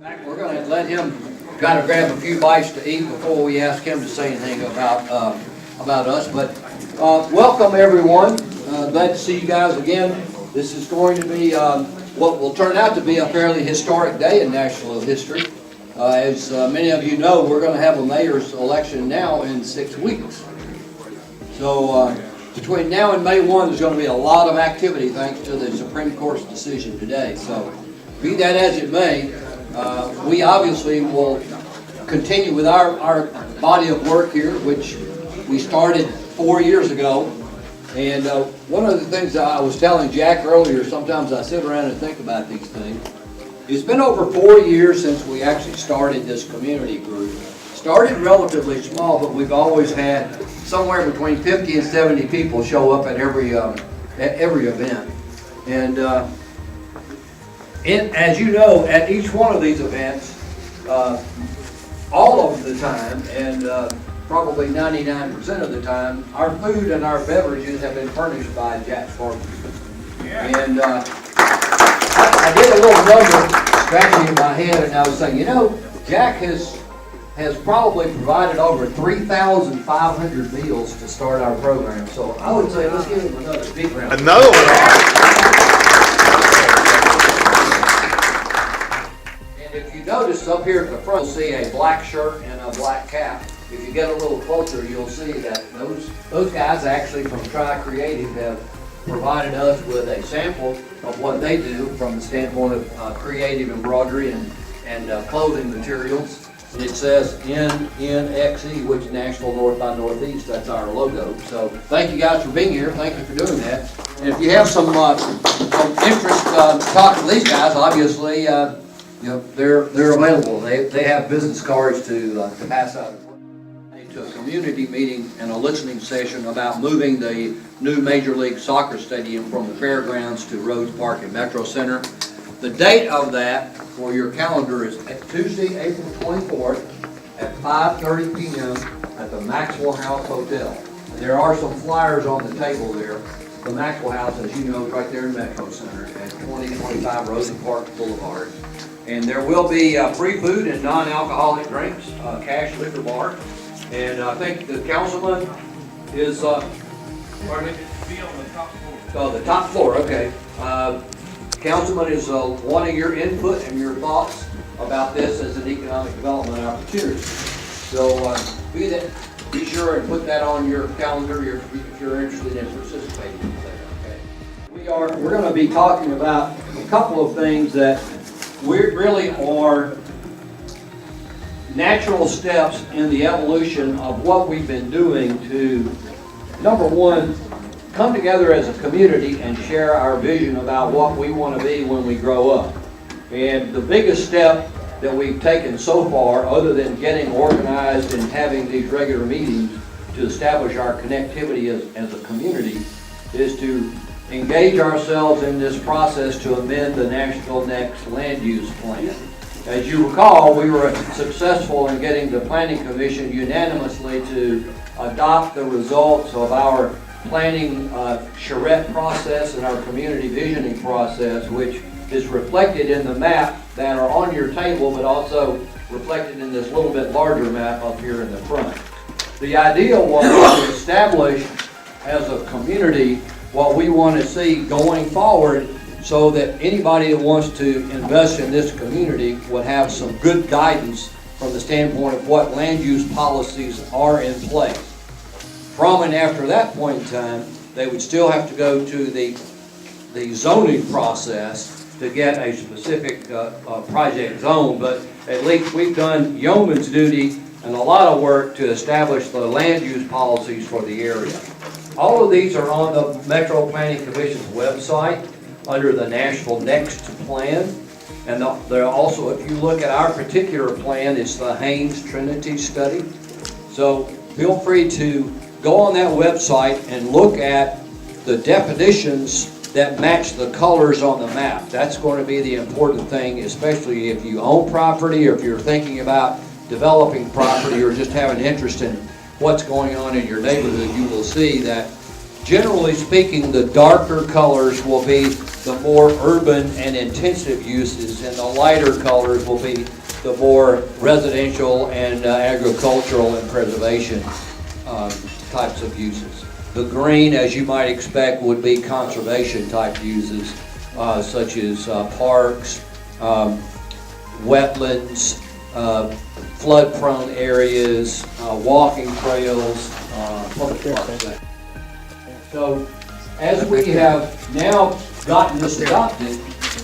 We're going to let him kind of grab a few bites to eat before we ask him to say anything about us. But welcome everyone. Glad to see you guys again. This is going to be what will turn out to be a fairly historic day in Nashville history. As many of you know, we're going to have a mayor's election now in 6 weeks. So between now and May 1, there's going to be a lot of activity thanks to the Supreme Court's decision today. So be that as it may, we obviously will continue with our body of work here, which we started 4 years ago. And one of the things I was telling Jack earlier, sometimes I sit around and think about these things. It's been over 4 years since we actually started this community group. Started relatively small, but we've always had somewhere between 50 and 70 people show up at every event. And as you know, at each one of these events, all of the time, and probably 99% of the time, our food and our beverages have been furnished by Jack's Barbecue. Yeah. And I did a little number scratching in my head, and I was saying, you know, Jack has probably provided over 3,500 meals to start our program. So I would say let's give him another big round. Another one. If you notice up here at the front, you'll see a black shirt and a black cap. If you get a little closer, you'll see that those guys actually from Tri Creative have provided us with a sample of what they do from the standpoint of creative embroidery and clothing materials. And it says NNXE, which is Nashville North by Northeast. That's our logo. So thank you guys for being here. Thank you for doing that. And if you have some interest talking to these guys, obviously. You know, they're available. They have business cards to pass out. To a community meeting and a listening session about moving the new Major League Soccer stadium from the fairgrounds to Rhodes Park and Metro Center. The date of that for your calendar is Tuesday, April 24th at 5:30 p.m. at the Maxwell House Hotel. And there are some flyers on the table there. The Maxwell House, as you know, is right there in Metro Center at 2025 Rhodes Park Boulevard. And there will be free food and non-alcoholic drinks, cash liquor bar. And I think the councilman is, pardon me? Be on the top floor. Oh, the top floor, okay. Councilman is wanting your input and your thoughts about this as an economic development opportunity. So be sure and put that on your calendar if you're interested in participating in that. Okay. We're going to be talking about a couple of things that we really are natural steps in the evolution of what we've been doing to, number one, come together as a community and share our vision about what we want to be when we grow up. And the biggest step that we've taken so far, other than getting organized and having these regular meetings to establish our connectivity as a community, is to engage ourselves in this process to amend the Nashville Next land use plan. As you recall, we were successful in getting the Planning Commission unanimously to adopt the results of our planning charrette process and our community visioning process, which is reflected in the map that are on your table, but also reflected in this little bit larger map up here in the front. The idea was to establish as a community what we want to see going forward, so that anybody that wants to invest in this community would have some good guidance from the standpoint of what land use policies are in place. From and after that point in time, they would still have to go to the zoning process to get a specific project zone, but at least we've done yeoman's duty and a lot of work to establish the land use policies for the area. All of these are on the Metro Planning Commission's website under the Nashville Next plan. And there also, if you look at our particular plan, it's the Haynes Trinity study. So feel free to go on that website and look at the definitions that match the colors on the map. That's going to be the important thing, especially if you own property or if you're thinking about developing property or just have an interest in what's going on in your neighborhood. You will see that, generally speaking, the darker colors will be the more urban and intensive uses, and the lighter colors will be the more residential and agricultural and preservation types of uses. The green, as you might expect, would be conservation type uses, such as parks, wetlands, flood-prone areas, walking trails, public parks. So, as we have now gotten this adopted,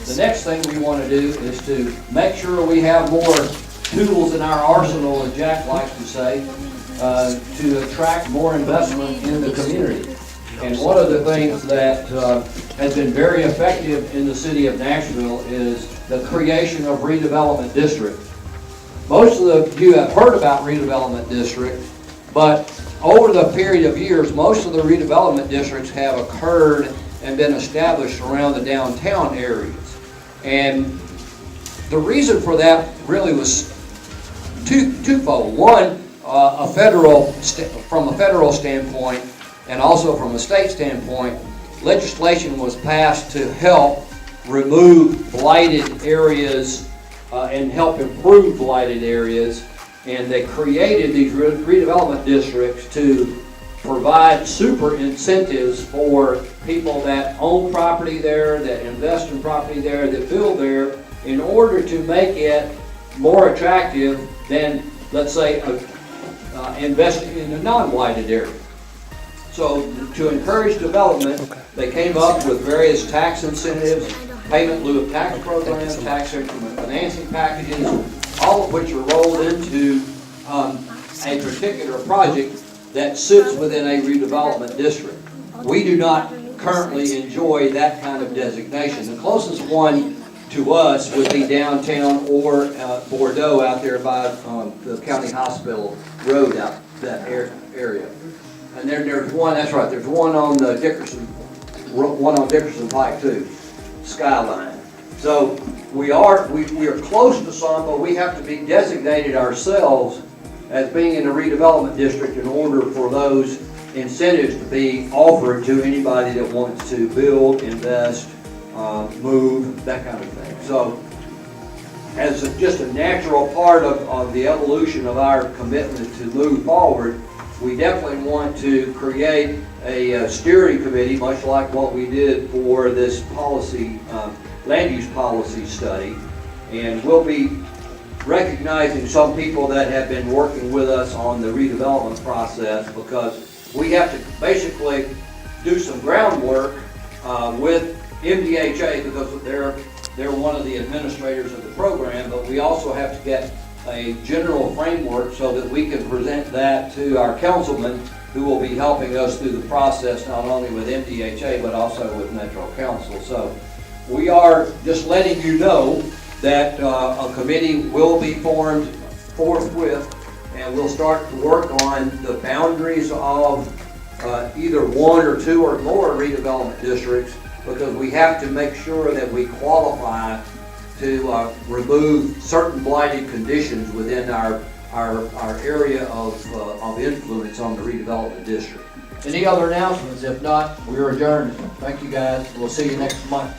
the next thing we want to do is to make sure we have more tools in our arsenal, as Jack likes to say, to attract more investment in the community. And one of the things that has been very effective in the city of Nashville is the creation of redevelopment districts. Most of you have heard about redevelopment districts, but over the period of years, most of the redevelopment districts have occurred and been established around the downtown areas. And the reason for that really was twofold. One, from a federal standpoint and also from a state standpoint, legislation was passed to help remove blighted areas and help improve blighted areas. And they created these redevelopment districts to provide super incentives for people that own property there, that invest in property there, that build there, in order to make it more attractive than, let's say, investing in a non-blighted area. So to encourage development, they came up with various tax incentives, payment in lieu of tax programs, tax increment financing packages, all of which are rolled into a particular project that sits within a redevelopment district. We do not currently enjoy that kind of designation. The closest one to us would be downtown or Bordeaux out there by the county hospital road out that area. And there's one, that's right, there's one on the Dickerson Pike too, Skyline. So we are close to some, but we have to be designated ourselves as being in a redevelopment district in order for those incentives to be offered to anybody that wants to build, invest, move, that kind of thing. So as just a natural part of the evolution of our commitment to move forward, we definitely want to create a steering committee, much like what we did for this policy, land use policy study. And we'll be recognizing some people that have been working with us on the redevelopment process, because we have to basically do some groundwork with MDHA, because they're one of the administrators of the program, but we also have to get a general framework so that we can present that to our councilman, who will be helping us through the process, not only with MDHA but also with Metro Council. So we are just letting you know that a committee will be formed forthwith, and we'll start to work on the boundaries of either one or two or more redevelopment districts, because we have to make sure that we qualify to remove certain blighted conditions within our area of influence on the redevelopment district. Any other announcements? If not, we're adjourned. Thank you guys. We'll see you next month.